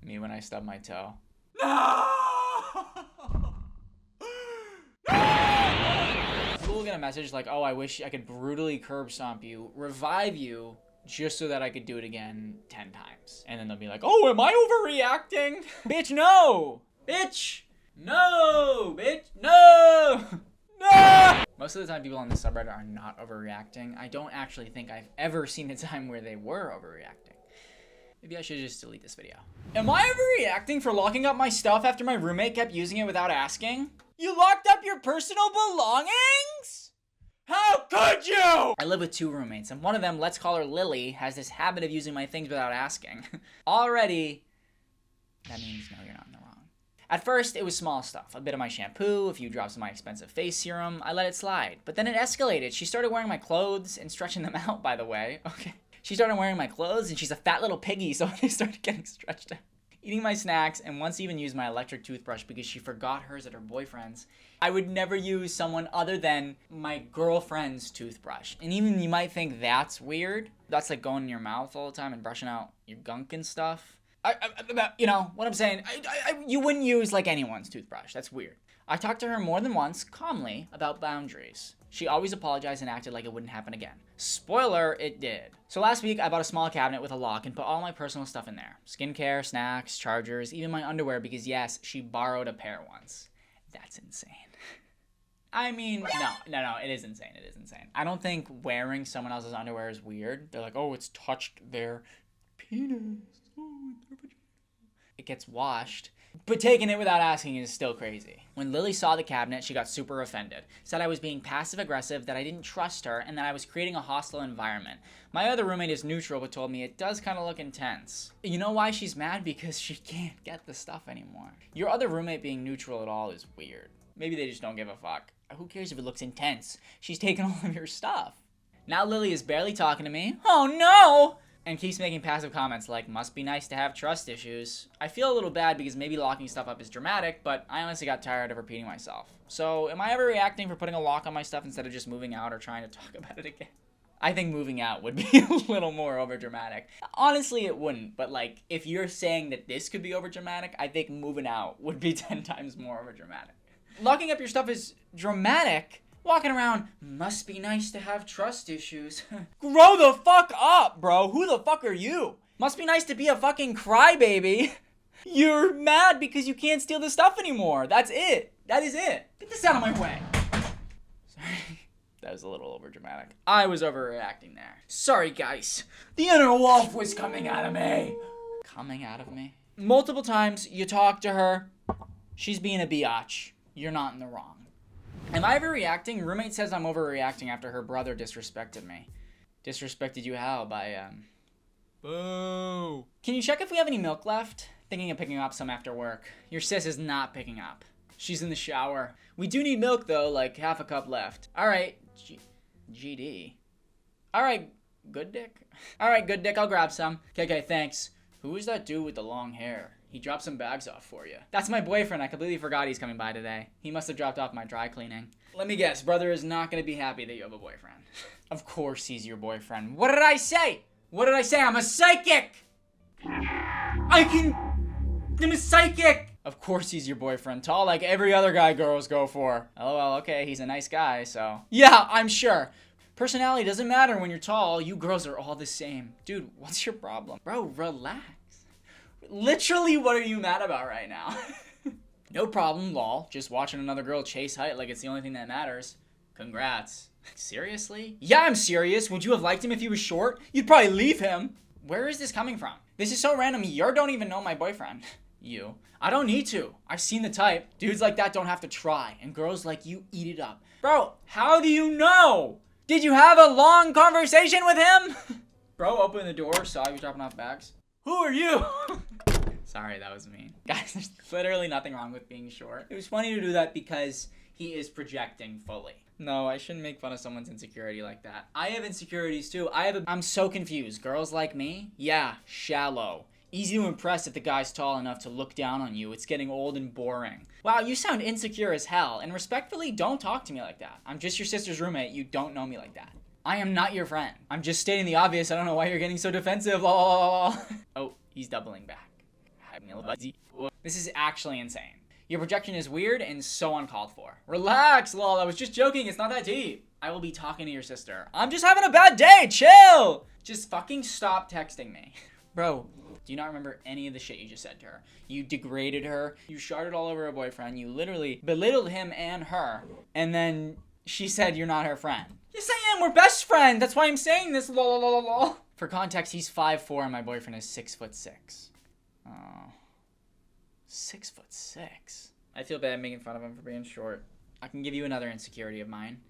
Me when I stub my toe. People will get a message like, oh, I wish I could brutally curb stomp you, revive you, just so that I could do it again 10 times. And then they'll be like, oh, am I overreacting? Bitch, no! Bitch! No! Bitch, no! No! Most of the time people on the subreddit are not overreacting. I don't actually think I've ever seen a time where they were overreacting. Maybe I should just delete this video. Am I overreacting for locking up my stuff after my roommate kept using it without asking? You locked up your personal belongings? How could you? I live with 2 roommates, and one of them, let's call her Lily, has this habit of using my things without asking. Already, that means no, you're not in the wrong. At first, it was small stuff. A bit of my shampoo, a few drops of my expensive face serum. I let it slide. But then it escalated. She started wearing my clothes and stretching them out, by the way. Okay. She started wearing my clothes, and she's a fat little piggy, so they started getting stretched out. Eating my snacks, and once even used my electric toothbrush because she forgot hers at her boyfriend's. I would never use someone other than my girlfriend's toothbrush. And even you might think that's weird. That's like going in your mouth all the time and brushing out your gunk and stuff. You know what I'm saying? You wouldn't use like anyone's toothbrush. That's weird. I talked to her more than once, calmly, about boundaries. She always apologized and acted like it wouldn't happen again. Spoiler, it did. So last week, I bought a small cabinet with a lock and put all my personal stuff in there. Skincare, snacks, chargers, even my underwear because yes, she borrowed a pair once. That's insane. I mean, no, it is insane. It is insane. I don't think wearing someone else's underwear is weird. They're like, oh, it's touched their penis. Oh, their vagina. It gets washed. But taking it without asking is still crazy. When Lily saw the cabinet, she got super offended. Said I was being passive-aggressive, that I didn't trust her, and that I was creating a hostile environment. My other roommate is neutral, but told me it does kind of look intense. You know why she's mad? Because she can't get the stuff anymore. Your other roommate being neutral at all is weird. Maybe they just don't give a fuck. Who cares if it looks intense? She's taking all of your stuff. Now Lily is barely talking to me. Oh no! And keeps making passive comments like, must be nice to have trust issues. I feel a little bad because maybe locking stuff up is dramatic, but I honestly got tired of repeating myself. So, am I ever reacting for putting a lock on my stuff instead of just moving out or trying to talk about it again? I think moving out would be a little more overdramatic. Honestly, it wouldn't, but like, if you're saying that this could be overdramatic, I think moving out would be 10 times more overdramatic. Locking up your stuff is dramatic. Walking around, must be nice to have trust issues. Grow the fuck up, bro. Who the fuck are you? Must be nice to be a fucking crybaby. You're mad because you can't steal the stuff anymore. That's it. That is it. Get this out of my way. Sorry. That was a little overdramatic. I was overreacting there. Sorry, guys. The inner wolf was coming out of me. Coming out of me? Multiple times, you talk to her. She's being a biatch. You're not in the wrong. Am I overreacting? Roommate says I'm overreacting after her brother disrespected me. Disrespected you how? By, Boo. Can you check if we have any milk left? Thinking of picking up some after work. Your sis is not picking up. She's in the shower. We do need milk, though, like half a cup left. Alright. GD. Alright, good dick. Alright, good dick, I'll grab some. Okay, thanks. Who is that dude with the long hair? He dropped some bags off for you. That's my boyfriend. I completely forgot he's coming by today. He must have dropped off my dry cleaning. Let me guess, brother is not going to be happy that you have a boyfriend. Of course he's your boyfriend. What did I say? What did I say? I'm a psychic! I'm a psychic! Of course he's your boyfriend. Tall like every other guy girls go for. LOL, okay, he's a nice guy, so. Yeah, I'm sure. Personality doesn't matter when you're tall. You girls are all the same. Dude, what's your problem? Bro, relax. Literally, what are you mad about right now? No problem, lol. Just watching another girl chase height like it's the only thing that matters. Congrats. Seriously? Yeah, I'm serious. Would you have liked him if he was short? You'd probably leave him. Where is this coming from? This is so random. You don't even know my boyfriend. You. I don't need to. I've seen the type. Dudes like that don't have to try. And girls like you eat it up. Bro, how do you know? Did you have a long conversation with him? Bro, open the door, saw you dropping off bags. Who are you? Sorry, that was mean. Guys, there's literally nothing wrong with being short. It was funny to do that because he is projecting fully. No, I shouldn't make fun of someone's insecurity like that. I have insecurities too. I'm so confused. Girls like me? Yeah, shallow. Easy to impress if the guy's tall enough to look down on you. It's getting old and boring. Wow, you sound insecure as hell. And respectfully, don't talk to me like that. I'm just your sister's roommate. You don't know me like that. I am not your friend. I'm just stating the obvious. I don't know why you're getting so defensive. Oh, he's doubling back. This is actually insane. Your projection is weird and so uncalled for. Relax, lol, I was just joking, it's not that deep. I will be talking to your sister. I'm just having a bad day, chill! Just fucking stop texting me. Bro, do you not remember any of the shit you just said to her? You degraded her, you sharted all over her boyfriend, you literally belittled him and her, and then she said you're not her friend. Yes, I am, we're best friends, that's why I'm saying this, lol, lol, lol. For context, he's 5'4" and my boyfriend is 6'6". Oh. 6'6". I feel bad making fun of him for being short. I can give you another insecurity of mine.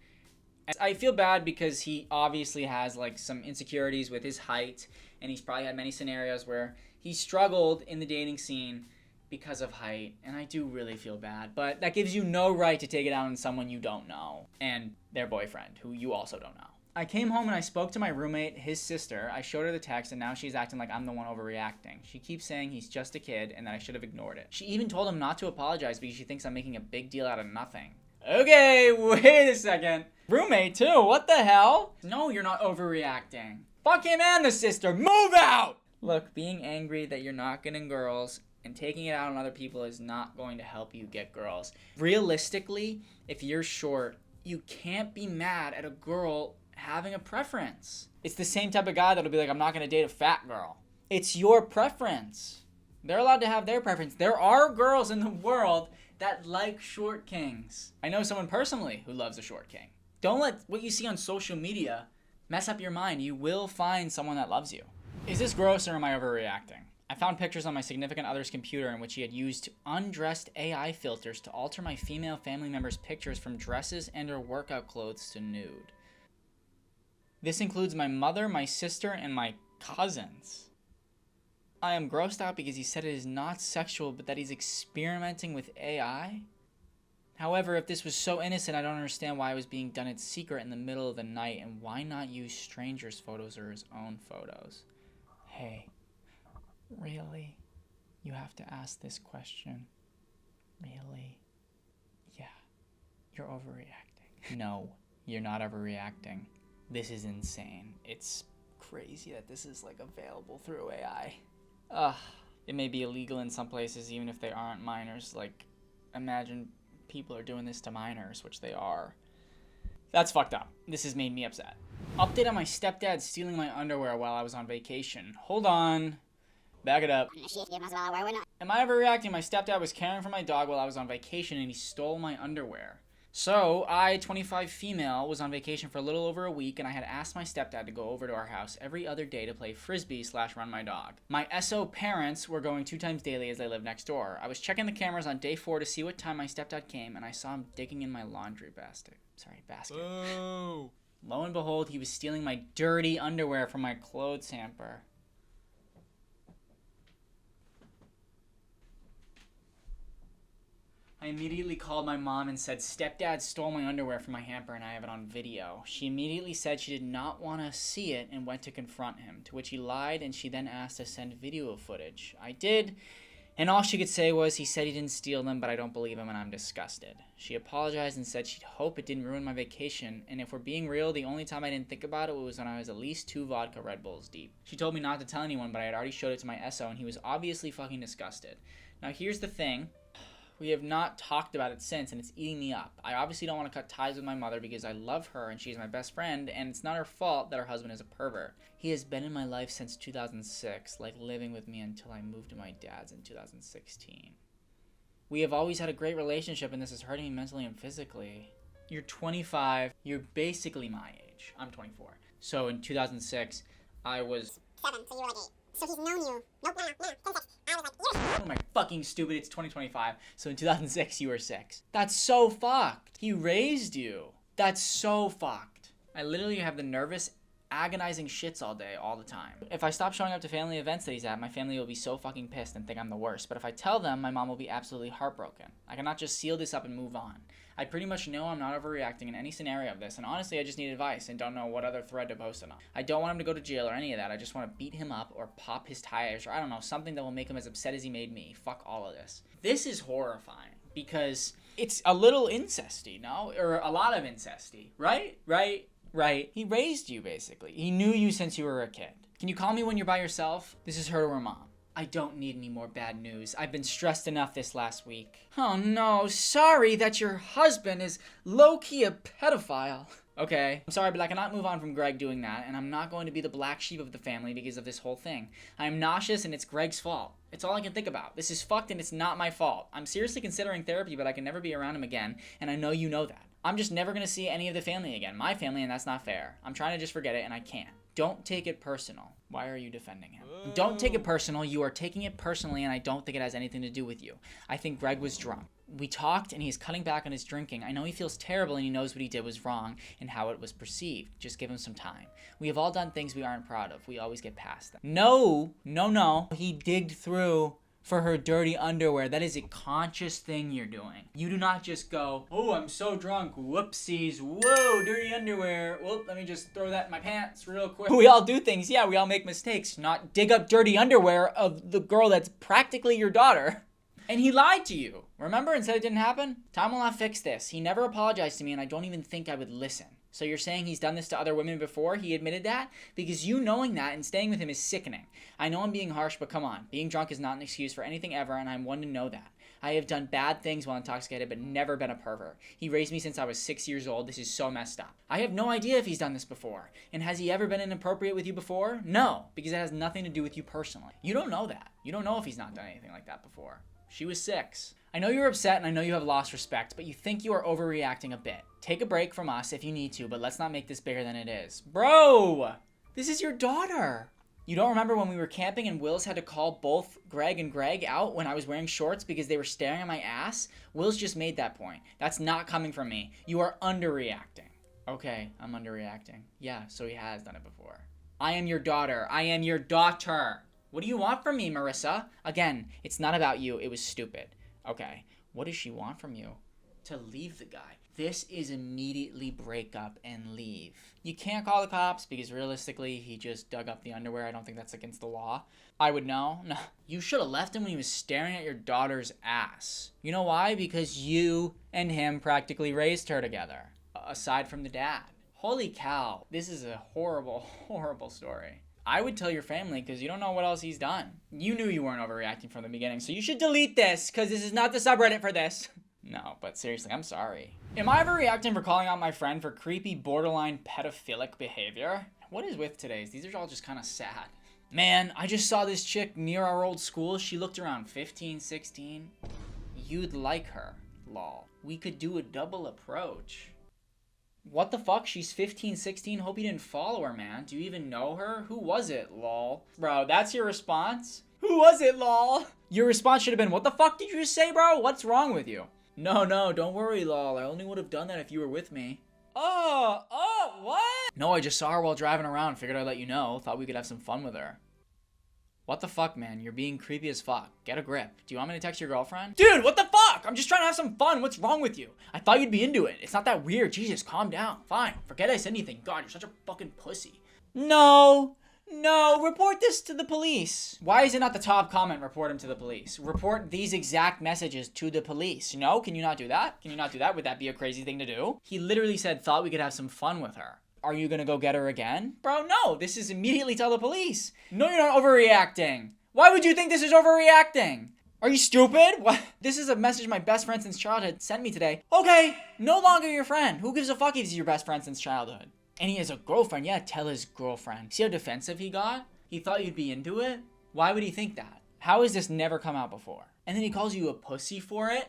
I feel bad because he obviously has like some insecurities with his height, and he's probably had many scenarios where he struggled in the dating scene because of height, and I do really feel bad, but that gives you no right to take it out on someone you don't know and their boyfriend who you also don't know. I came home and I spoke to my roommate, his sister. I showed her the text and now she's acting like I'm the one overreacting. She keeps saying he's just a kid and that I should have ignored it. She even told him not to apologize because she thinks I'm making a big deal out of nothing. Okay, wait a second. Roommate too, what the hell? No, you're not overreacting. Fuck him and the sister, move out! Look, being angry that you're not getting girls and taking it out on other people is not going to help you get girls. Realistically, if you're short, you can't be mad at a girl having a preference. It's the same type of guy that'll be like, I'm not gonna date a fat girl. It's your preference. They're allowed to have their preference. There are girls in the world that like short kings. I know someone personally who loves a short king. Don't let what you see on social media mess up your mind. You will find someone that loves you. Is this gross or am I overreacting? I found pictures on my significant other's computer in which he had used undressed AI filters to alter my female family members' pictures from dresses and or workout clothes to nude. This includes my mother, my sister, and my cousins. I am grossed out because he said it is not sexual, but that he's experimenting with AI. However, if this was so innocent, I don't understand why it was being done in secret in the middle of the night, and why not use strangers' photos or his own photos? Hey, really? You have to ask this question? Really? Yeah, you're overreacting. No, you're not overreacting. This is insane. It's crazy that this is like available through AI. It may be illegal in some places even if they aren't minors. Like, imagine people are doing this to minors, which they are. That's fucked up. This has made me upset. Update on my stepdad stealing my underwear while I was on vacation. Hold on. Back it up. Am I overreacting? My stepdad was caring for my dog while I was on vacation and he stole my underwear. So, I, 25 female, was on vacation for a little over a week and I had asked my stepdad to go over to our house every other day to play frisbee / run my dog. My SO parents were going 2 times daily as they lived next door. I was checking the cameras on day 4 to see what time my stepdad came and I saw him digging in my laundry basket. Oh. Lo and behold, he was stealing my dirty underwear from my clothes hamper. I immediately called my mom and said, Stepdad stole my underwear from my hamper and I have it on video. She immediately said she did not want to see it and went to confront him, to which he lied and she then asked to send video footage. I did, and all she could say was, he said he didn't steal them, but I don't believe him and I'm disgusted. She apologized and said she'd hope it didn't ruin my vacation, and if we're being real, the only time I didn't think about it was when I was at least 2 vodka Red Bulls deep. She told me not to tell anyone, but I had already showed it to my SO and he was obviously fucking disgusted. Now here's the thing. We have not talked about it since, and it's eating me up. I obviously don't want to cut ties with my mother because I love her and she's my best friend, and it's not her fault that her husband is a pervert. He has been in my life since 2006, like living with me until I moved to my dad's in 2016. We have always had a great relationship, and this is hurting me mentally and physically. You're 25. You're basically my age. I'm 24. So in 2006, I was 7, so you were like 8. So he's known you. Nope, no, 6. I was like, what am I fucking stupid? It's 2025. So in 2006, you were 6. That's so fucked. He raised you. That's so fucked. I literally have the nervous, agonizing shits all day, all the time. If I stop showing up to family events that he's at, my family will be so fucking pissed and think I'm the worst. But if I tell them, my mom will be absolutely heartbroken. I cannot just seal this up and move on. I pretty much know I'm not overreacting in any scenario of this, and honestly, I just need advice and don't know what other thread to post it on. I don't want him to go to jail or any of that. I just want to beat him up or pop his tires or I don't know, something that will make him as upset as he made me. Fuck all of this. This is horrifying because it's a little incesty, no? Or a lot of incesty, right? Right. He raised you, basically. He knew you since you were a kid. Can you call me when you're by yourself? This is her to her mom. I don't need any more bad news. I've been stressed enough this last week. Oh no, sorry that your husband is low-key a pedophile. Okay, I'm sorry, but I cannot move on from Greg doing that, and I'm not going to be the black sheep of the family because of this whole thing. I am nauseous, and it's Greg's fault. It's all I can think about. This is fucked, and it's not my fault. I'm seriously considering therapy, but I can never be around him again, and I know you know that. I'm just never gonna see any of the family again. My family, and that's not fair. I'm trying to just forget it, and I can't. Don't take it personal. Why are you defending him? Don't take it personal. You are taking it personally, and I don't think it has anything to do with you. I think Greg was drunk. We talked, and he's cutting back on his drinking. I know he feels terrible, and he knows what he did was wrong and how it was perceived. Just give him some time. We have all done things we aren't proud of. We always get past them. No. He digged through for her dirty underwear. That is a conscious thing you're doing. You do not just go, oh, I'm so drunk, whoopsies, whoa, dirty underwear. Well, let me just throw that in my pants real quick. We all do things, yeah, we all make mistakes. Not dig up dirty underwear of the girl that's practically your daughter. And he lied to you, remember, and said it didn't happen? Time will not fix this. He never apologized to me, and I don't even think I would listen. So you're saying he's done this to other women before? He admitted that? Because you knowing that and staying with him is sickening. I know I'm being harsh, but come on. Being drunk is not an excuse for anything ever, and I'm one to know that. I have done bad things while intoxicated, but never been a pervert. He raised me since I was 6 years old. This is so messed up. I have no idea if he's done this before. And has he ever been inappropriate with you before? No, because it has nothing to do with you personally. You don't know that. You don't know if he's not done anything like that before. She was 6. I know you're upset and I know you have lost respect, but you think you are overreacting a bit. Take a break from us if you need to, but let's not make this bigger than it is. Bro, this is your daughter. You don't remember when we were camping and Wills had to call both Greg and Greg out when I was wearing shorts because they were staring at my ass? Wills just made that point. That's not coming from me. You are underreacting. Okay, I'm underreacting. Yeah, so he has done it before. I am your daughter. I am your daughter. What do you want from me, Marissa? Again, it's not about you. It was stupid. Okay, what does she want from you? To leave the guy. This is immediately break up and leave. You can't call the cops because realistically, he just dug up the underwear. I don't think that's against the law. I would know. No. You should have left him when he was staring at your daughter's ass. You know why? Because you and him practically raised her together. Aside from the dad. Holy cow. This is a horrible, horrible story. I would tell your family because you don't know what else he's done. You knew you weren't overreacting from the beginning, so you should delete this because this is not the subreddit for this. No, but seriously, I'm sorry. Am I overreacting for calling out my friend for creepy, borderline pedophilic behavior? What is with today's? These are all just kind of sad. Man, I just saw this chick near our old school. She looked around 15, 16. You'd like her, lol. We could do a double approach. What the fuck? She's 15, 16? Hope you didn't follow her, man. Do you even know her? Who was it, lol? Bro, that's your response? Who was it, lol? Your response should have been, what the fuck did you just say, bro? What's wrong with you? No, don't worry, lol. I only would have done that if you were with me. Oh, what? No, I just saw her while driving around. Figured I'd let you know. Thought we could have some fun with her. What the fuck, man? You're being creepy as fuck. Get a grip. Do you want me to text your girlfriend? Dude, what the fuck? I'm just trying to have some fun. What's wrong with you? I thought you'd be into it. It's not that weird. Jesus, calm down. Fine. Forget I said anything. God, you're such a fucking pussy. No, report this to the police. Why is it not the top comment, report him to the police? Report these exact messages to the police. No, can you not do that? Can you not do that? Would that be a crazy thing to do? He literally said, thought we could have some fun with her. Are you gonna go get her again? Bro, no, this is immediately tell the police. No, you're not overreacting. Why would you think this is overreacting? Are you stupid? What? This is a message my best friend since childhood sent me today. Okay, no longer your friend. Who gives a fuck if he's your best friend since childhood? And he has a girlfriend. Yeah, tell his girlfriend. See how defensive he got? He thought you'd be into it? Why would he think that? How has this never come out before? And then he calls you a pussy for it?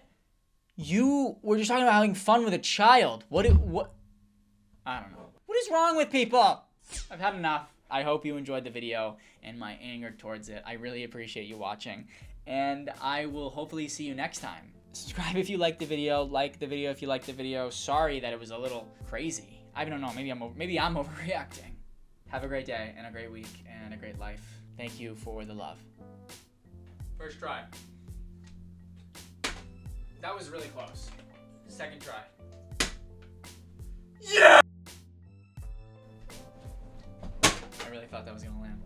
You were just talking about having fun with a child. What? I don't know. What is wrong with people? I've had enough. I hope you enjoyed the video and my anger towards it. I really appreciate you watching. And I will hopefully see you next time. Subscribe if you liked the video. Like the video if you liked the video. Sorry that it was a little crazy. I don't know. Maybe I'm overreacting. Have a great day and a great week and a great life. Thank you for the love. First try. That was really close. Second try. Yeah! I really thought that was gonna land.